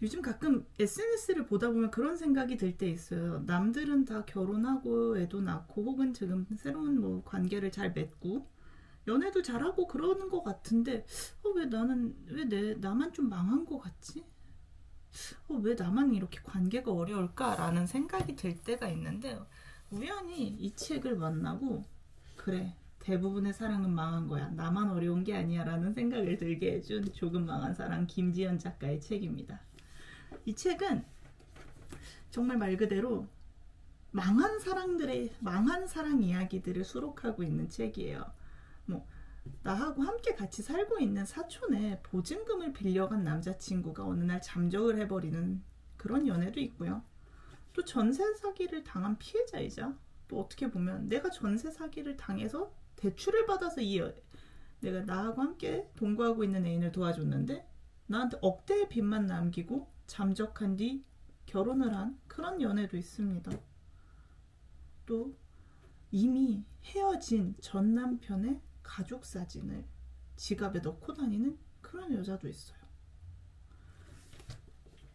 요즘 가끔 SNS를 보다 보면 그런 생각이 들 때 있어요. 남들은 다 결혼하고 애도 낳고 혹은 지금 새로운 뭐 관계를 잘 맺고 연애도 잘하고 그러는 것 같은데 왜 나는 나만 좀 망한 것 같지? 왜 나만 이렇게 관계가 어려울까라는 생각이 들 때가 있는데 우연히 이 책을 만나고 그래 대부분의 사랑은 망한 거야 나만 어려운 게 아니야 라는 생각을 들게 해준 조금 망한 사랑 김지연 작가의 책입니다. 이 책은 정말 말 그대로 망한 사랑 이야기들을 수록하고 있는 책이에요. 뭐 나하고 함께 같이 살고 있는 사촌에 보증금을 빌려간 남자친구가 어느 날 잠적을 해버리는 그런 연애도 있고요. 또 전세 사기를 당한 피해자이자 또 어떻게 보면 내가 전세 사기를 당해서 대출을 받아서 내가 나하고 함께 동거하고 있는 애인을 도와줬는데 나한테 억대의 빚만 남기고 잠적한 뒤 결혼을 한 그런 연애도 있습니다. 또 이미 헤어진 전 남편의 가족 사진을 지갑에 넣고 다니는 그런 여자도 있어요.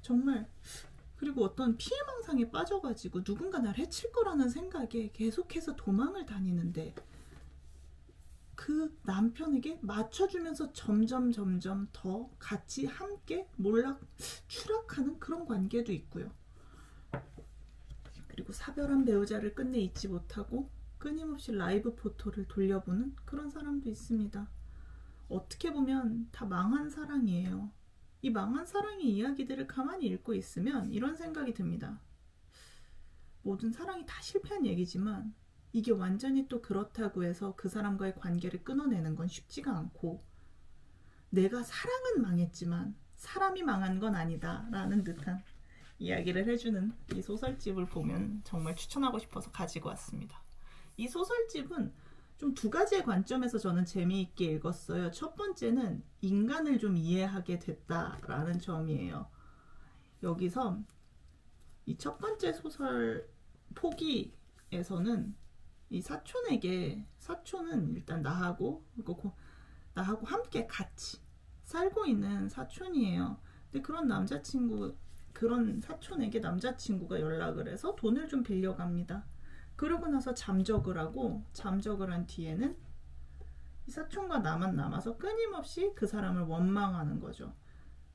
정말 그리고 어떤 피해망상에 빠져가지고 누군가 날 해칠 거라는 생각에 계속해서 도망을 다니는데 그 남편에게 맞춰주면서 점점 더 같이 함께 추락하는 그런 관계도 있고요. 그리고 사별한 배우자를 끝내 잊지 못하고 끊임없이 라이브 포토를 돌려보는 그런 사람도 있습니다. 어떻게 보면 다 망한 사랑이에요. 이 망한 사랑의 이야기들을 가만히 읽고 있으면 이런 생각이 듭니다. 모든 사랑이 다 실패한 얘기지만 이게 완전히 또 그렇다고 해서 그 사람과의 관계를 끊어내는 건 쉽지가 않고 내가 사랑은 망했지만 사람이 망한 건 아니다 라는 듯한 이야기를 해주는 이 소설집을 보면 정말 추천하고 싶어서 가지고 왔습니다. 이 소설집은 좀 두 가지의 관점에서 저는 재미있게 읽었어요. 첫 번째는 인간을 좀 이해하게 됐다라는 점이에요. 여기서 이 첫 번째 소설 포기에서는 이 사촌은 일단 나하고 함께 같이 살고 있는 사촌이에요. 근데 그런 사촌에게 남자친구가 연락을 해서 돈을 좀 빌려갑니다. 그러고 나서 잠적을 한 뒤에는 이 사촌과 나만 남아서 끊임없이 그 사람을 원망하는 거죠.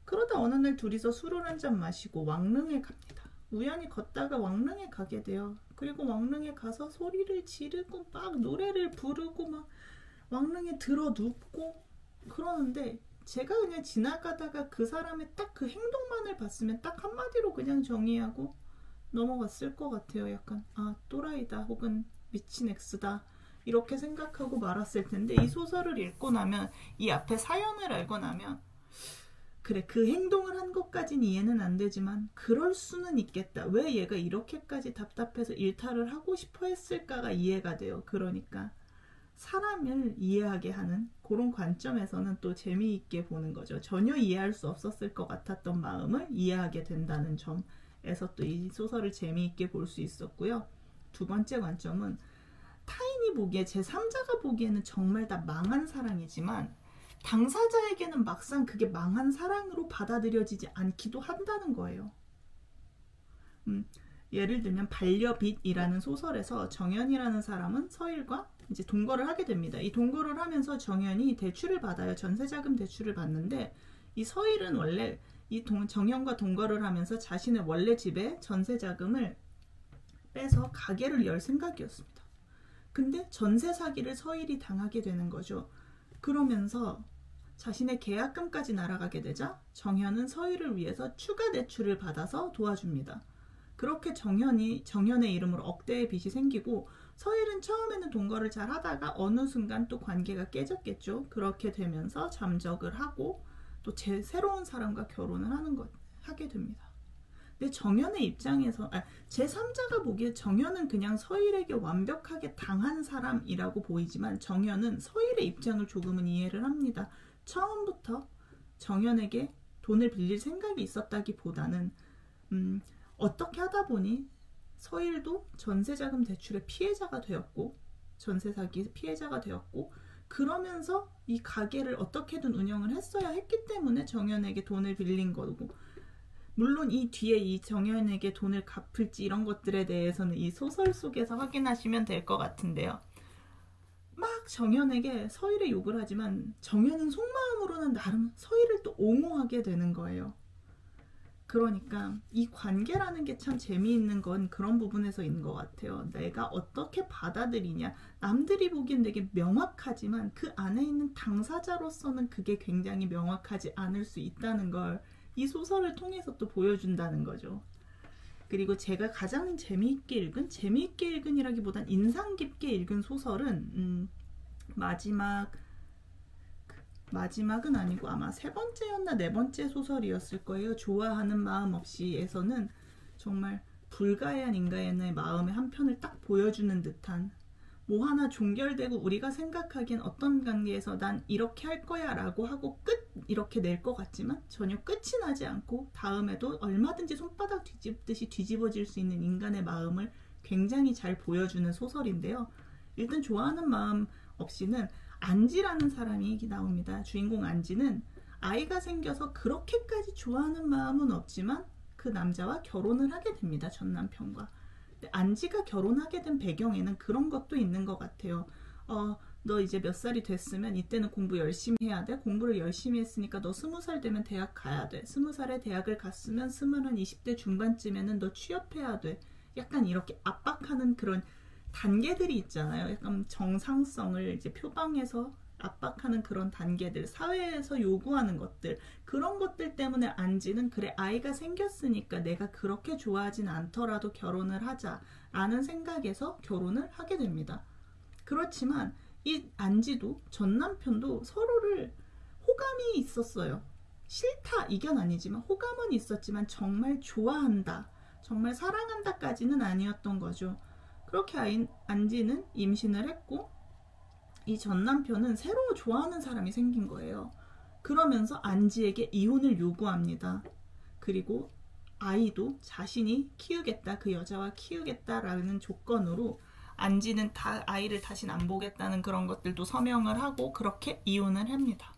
그러다 어느 날 둘이서 술을 한잔 마시고 왕릉에 갑니다. 우연히 걷다가 왕릉에 가게 돼요. 그리고 왕릉에 가서 소리를 지르고 막 노래를 부르고 막 왕릉에 들어 눕고 그러는데 제가 그냥 지나가다가 그 사람의 딱 그 행동만을 봤으면 딱 한마디로 그냥 정의하고 넘어갔을 것 같아요. 약간 또라이다 혹은 미친 X다 이렇게 생각하고 말았을 텐데 이 소설을 읽고 나면 이 앞에 사연을 알고 나면 그래 그 행동을 한 것까진 이해는 안 되지만 그럴 수는 있겠다. 왜 얘가 이렇게까지 답답해서 일탈을 하고 싶어 했을까가 이해가 돼요. 그러니까 사람을 이해하게 하는 그런 관점에서는 또 재미있게 보는 거죠. 전혀 이해할 수 없었을 것 같았던 마음을 이해하게 된다는 점에서 또 이 소설을 재미있게 볼 수 있었고요. 두 번째 관점은 타인이 보기에 제3자가 보기에는 정말 다 망한 사랑이지만 당사자에게는 막상 그게 망한 사랑으로 받아들여지지 않기도 한다는 거예요. 예를 들면 반려빚이라는 소설에서 정연이라는 사람은 서일과 이제 동거를 하게 됩니다. 이 동거를 하면서 정연이 대출을 받아요. 전세자금 대출을 받는데 이 서일은 원래 정연과 동거를 하면서 자신의 원래 집에 전세자금을 빼서 가게를 열 생각이었습니다. 근데 전세 사기를 서일이 당하게 되는 거죠. 그러면서 자신의 계약금까지 날아가게 되자 정현은 서일을 위해서 추가 대출을 받아서 도와줍니다. 그렇게 정현의 이름으로 억대의 빚이 생기고 서일은 처음에는 동거를 잘 하다가 어느 순간 또 관계가 깨졌겠죠. 그렇게 되면서 잠적을 하고 또 새로운 사람과 결혼을 하게 됩니다. 근데 정현의 입장에서 제3자가 보기에 정현은 그냥 서일에게 완벽하게 당한 사람이라고 보이지만 정현은 서일의 입장을 조금은 이해를 합니다. 처음부터 정현에게 돈을 빌릴 생각이 있었다기보다는 어떻게 하다 보니 서일도 전세자금 대출의 피해자가 되었고 전세 사기 피해자가 되었고 그러면서 이 가게를 어떻게든 운영을 했어야 했기 때문에 정현에게 돈을 빌린 거고 물론 이 뒤에 이 정연에게 돈을 갚을지 이런 것들에 대해서는 이 소설 속에서 확인하시면 될 것 같은데요. 막 정연에게 서일에 욕을 하지만 정연은 속마음으로는 나름 서일을 또 옹호하게 되는 거예요. 그러니까 이 관계라는 게 참 재미있는 건 그런 부분에서 있는 것 같아요. 내가 어떻게 받아들이냐. 남들이 보기엔 되게 명확하지만 그 안에 있는 당사자로서는 그게 굉장히 명확하지 않을 수 있다는 걸 이 소설을 통해서 또 보여준다는 거죠. 그리고 제가 가장 재미있게 읽은이라기보단 인상 깊게 읽은 소설은 마지막은 아니고 아마 세 번째였나 네 번째 소설이었을 거예요. 좋아하는 마음 없이에서는 정말 불가해한 인간의 마음의 한 편을 딱 보여주는 듯한, 뭐 하나 종결되고 우리가 생각하기엔 어떤 관계에서 난 이렇게 할 거야 라고 하고 끝 이렇게 낼 것 같지만 전혀 끝이 나지 않고 다음에도 얼마든지 손바닥 뒤집듯이 뒤집어질 수 있는 인간의 마음을 굉장히 잘 보여주는 소설인데요. 일단 좋아하는 마음 없이는 안지라는 사람이 나옵니다. 주인공 안지는 아이가 생겨서 그렇게까지 좋아하는 마음은 없지만 그 남자와 결혼을 하게 됩니다. 전 남편과. 안지가 결혼하게 된 배경에는 그런 것도 있는 것 같아요. 너 이제 몇 살이 됐으면 이때는 공부 열심히 해야 돼. 공부를 열심히 했으니까 너 20살 되면 대학 가야 돼. 20살에 대학을 갔으면 20대 중반쯤에는 너 취업해야 돼. 약간 이렇게 압박하는 그런 단계들이 있잖아요. 약간 정상성을 이제 표방해서 압박하는 그런 단계들, 사회에서 요구하는 것들, 그런 것들 때문에 안지는 그래 아이가 생겼으니까 내가 그렇게 좋아하진 않더라도 결혼을 하자라는 생각에서 결혼을 하게 됩니다. 그렇지만 이 안지도 전 남편도 서로를 호감이 있었어요. 싫다 이견 아니지만 호감은 있었지만 정말 좋아한다, 정말 사랑한다까지는 아니었던 거죠. 그렇게 안지는 임신을 했고 이 전 남편은 새로 좋아하는 사람이 생긴 거예요. 그러면서 안지에게 이혼을 요구합니다. 그리고 아이도 자신이 키우겠다, 그 여자와 키우겠다라는 조건으로 안지는 아이를 다신 안 보겠다는 그런 것들도 서명을 하고 그렇게 이혼을 합니다.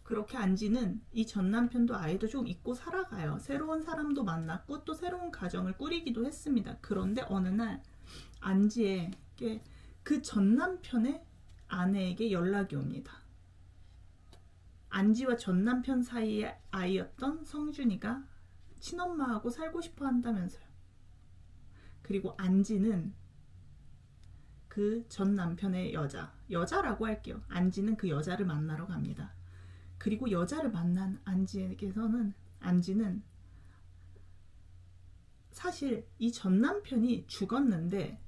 그렇게 안지는 이 전 남편도 아이도 좀 잊고 살아가요. 새로운 사람도 만났고 또 새로운 가정을 꾸리기도 했습니다. 그런데 어느 날 안지에게 그 전 남편의 아내에게 연락이 옵니다. 안지와 전 남편 사이의 아이였던 성준이가 친엄마하고 살고 싶어 한다면서요. 그리고 안지는 그 전 남편의 여자라고 할게요. 안지는 그 여자를 만나러 갑니다. 그리고 여자를 만난 안지는 사실 이 전 남편이 죽었는데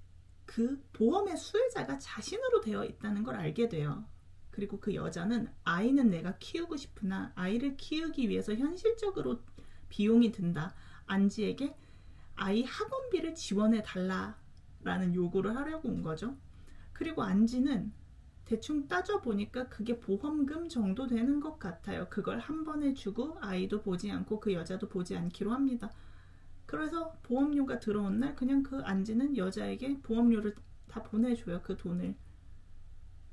그 보험의 수혜자가 자신으로 되어 있다는 걸 알게 돼요. 그리고 그 여자는 아이는 내가 키우고 싶으나 아이를 키우기 위해서 현실적으로 비용이 든다. 안지에게 아이 학원비를 지원해 달라라는 요구를 하려고 온 거죠. 그리고 안지는 대충 따져보니까 그게 보험금 정도 되는 것 같아요. 그걸 한 번에 주고 아이도 보지 않고 그 여자도 보지 않기로 합니다. 그래서 보험료가 들어온 날 그냥 그 안지는 여자에게 보험료를 다 보내줘요. 그 돈을.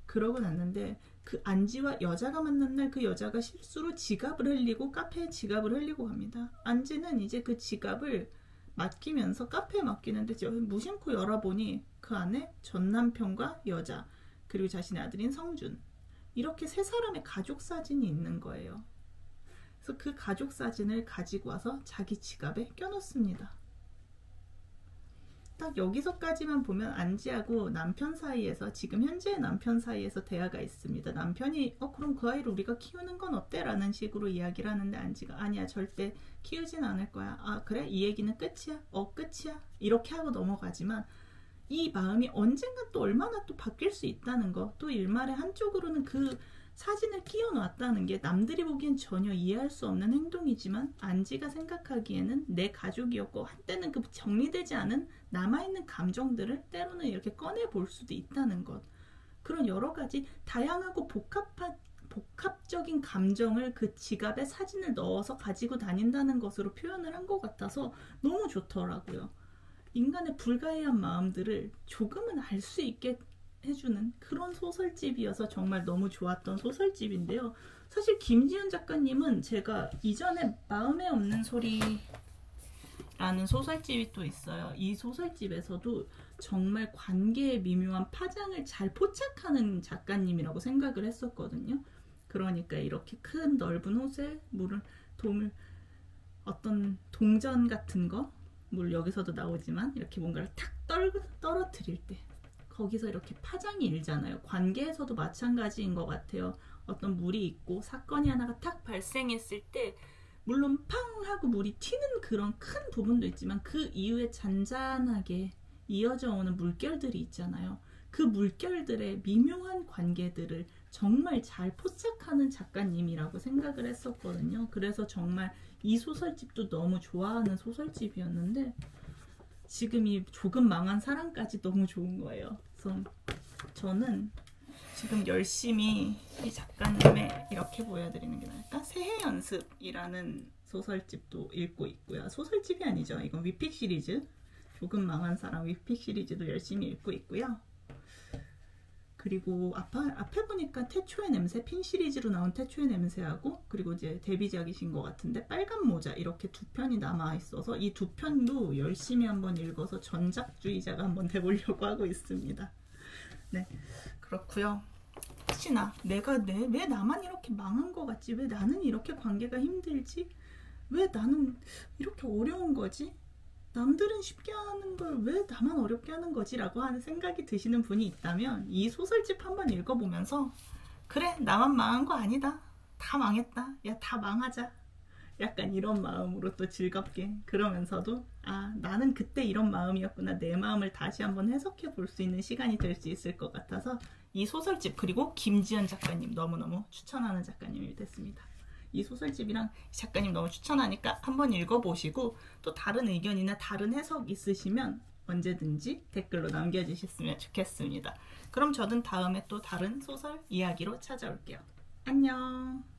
그러고 났는데 그 안지와 여자가 만난 날 그 여자가 실수로 지갑을 흘리고 카페에 지갑을 흘리고 갑니다. 안지는 이제 그 지갑을 맡기면서 카페에 맡기는데 무심코 열어보니 그 안에 전 남편과 여자 그리고 자신의 아들인 성준, 이렇게 세 사람의 가족 사진이 있는 거예요. 그래서 그 가족 사진을 가지고 와서 자기 지갑에 껴놓습니다. 딱 여기서까지만 보면 안지하고 남편 사이에서, 지금 현재의 남편 사이에서 대화가 있습니다. 남편이 그럼 그 아이를 우리가 키우는 건 어때? 라는 식으로 이야기를 하는데 안지가 아니야, 절대 키우진 않을 거야. 아 그래? 이 얘기는 끝이야? 끝이야? 이렇게 하고 넘어가지만 이 마음이 언젠가 또 얼마나 또 바뀔 수 있다는 거, 또 일말의 한쪽으로는 그 사진을 끼워놨다는 게 남들이 보기엔 전혀 이해할 수 없는 행동이지만 안지가 생각하기에는 내 가족이었고 한때는 그 정리되지 않은 남아있는 감정들을 때로는 이렇게 꺼내볼 수도 있다는 것, 그런 여러 가지 다양하고 복합적인 감정을 그 지갑에 사진을 넣어서 가지고 다닌다는 것으로 표현을 한 것 같아서 너무 좋더라고요. 인간의 불가해한 마음들을 조금은 알 수 있게 해주는 그런 소설집이어서 정말 너무 좋았던 소설집인데요. 사실 김지은 작가님은 제가 이전에 마음에 없는 소리라는 소설집이 또 있어요. 이 소설집에서도 정말 관계의 미묘한 파장을 잘 포착하는 작가님이라고 생각을 했었거든요. 그러니까 이렇게 큰 넓은 호수에 물을 어떤 동전 같은 거, 물 여기서도 나오지만 이렇게 뭔가를 탁 떨어뜨릴 때 거기서 이렇게 파장이 일잖아요. 관계에서도 마찬가지인 것 같아요. 어떤 물이 있고 사건이 하나가 탁 발생했을 때 물론 팡 하고 물이 튀는 그런 큰 부분도 있지만 그 이후에 잔잔하게 이어져 오는 물결들이 있잖아요. 그 물결들의 미묘한 관계들을 정말 잘 포착하는 작가님이라고 생각을 했었거든요. 그래서 정말 이 소설집도 너무 좋아하는 소설집이었는데 지금 이 조금 망한 사랑까지 너무 좋은 거예요. 그래서 저는 지금 열심히 이 작가님의 이렇게 보여드리는 게 나을까? 새해 연습이라는 소설집도 읽고 있고요. 소설집이 아니죠. 이건 위픽 시리즈. 조금 망한 사랑 위픽 시리즈도 열심히 읽고 있고요. 그리고 앞에 보니까 태초의 냄새, 핀 시리즈로 나온 태초의 냄새하고 그리고 이제 데뷔작이신 것 같은데 빨간 모자 이렇게 두 편이 남아 있어서 이 두 편도 열심히 한번 읽어서 전작주의자가 한번 돼보려고 하고 있습니다. 네, 그렇고요. 혹시나 왜 나만 이렇게 망한 것 같지? 왜 나는 이렇게 관계가 힘들지? 왜 나는 이렇게 어려운 거지? 남들은 쉽게 하는 걸 왜 나만 어렵게 하는 거지? 라고 하는 생각이 드시는 분이 있다면 이 소설집 한번 읽어보면서 그래, 나만 망한 거 아니다. 다 망했다. 야, 다 망하자. 약간 이런 마음으로 또 즐겁게 그러면서도 아, 나는 그때 이런 마음이었구나. 내 마음을 다시 한번 해석해 볼 수 있는 시간이 될 수 있을 것 같아서 이 소설집 그리고 김지연 작가님 너무너무 추천하는 작가님이 됐습니다. 이 소설집이랑 작가님 너무 추천하니까 한번 읽어보시고 또 다른 의견이나 다른 해석 있으시면 언제든지 댓글로 남겨주셨으면 좋겠습니다. 그럼 저는 다음에 또 다른 소설 이야기로 찾아올게요. 안녕.